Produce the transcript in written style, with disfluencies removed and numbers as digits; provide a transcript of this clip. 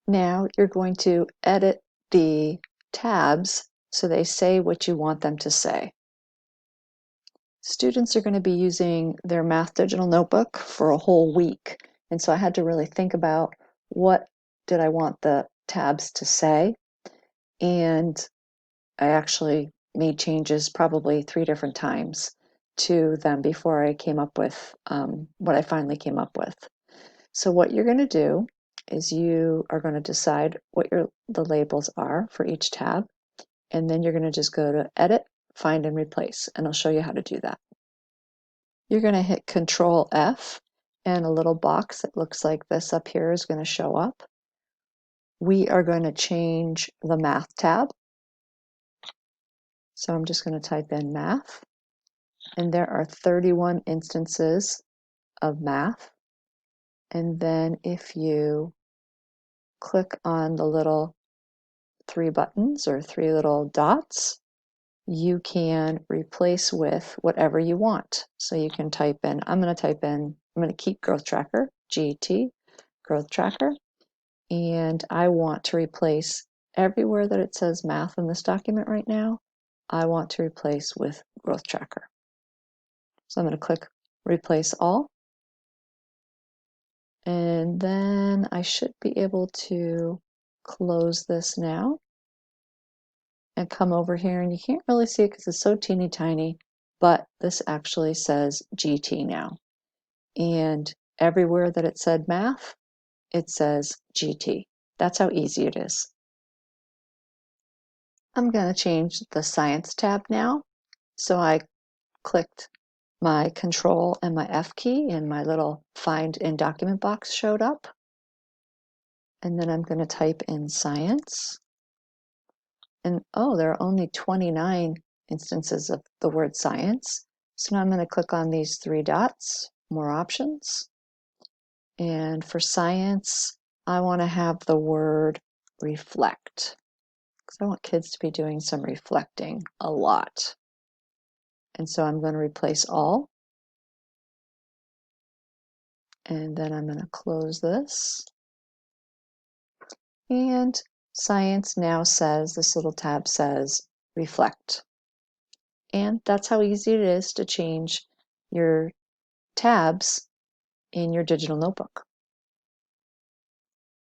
Now you're going to edit the tabs so they say what you want them to say. Students are going to be using their Math Digital Notebook for a whole week, and so I had to really think about what did I want the tabs to say, and I actually made changes probably 3 different times to them before I came up with what I finally came up with. So what you're going to do is you are going to decide what the labels are for each tab, and then you're going to just go to Edit, Find, and Replace, and I'll show you how to do that. You're going to hit Control F, and a little box that looks like this up here is going to show up. We are going to change the Math tab. So I'm just going to type in Math, and there are 31 instances of Math. And then if you click on the little 3 buttons or 3 little dots, you can replace with whatever you want. So you can type in, I'm going to keep Growth Tracker, GT, Growth Tracker, and I want to replace everywhere that it says Math in this document right now, I want to replace with Growth Tracker. So I'm going to click Replace All, and then I should be able to close this now and come over here, and you can't really see it because it's so teeny tiny, but this actually says GT now. And everywhere that it said Math, it says GT. That's how easy it is. I'm going to change the Science tab now. So I clicked my Control and my F key, and my little Find in Document box showed up. And then I'm going to type in Science. And oh, there are only 29 instances of the word science. So now I'm going to click on these 3 dots, more options. And for science, I want to have the word reflect, because I want kids to be doing some reflecting a lot. And so I'm going to replace all. And then I'm going to close this. And science now says, this little tab says reflect. And that's how easy it is to change your tabs in your digital notebook.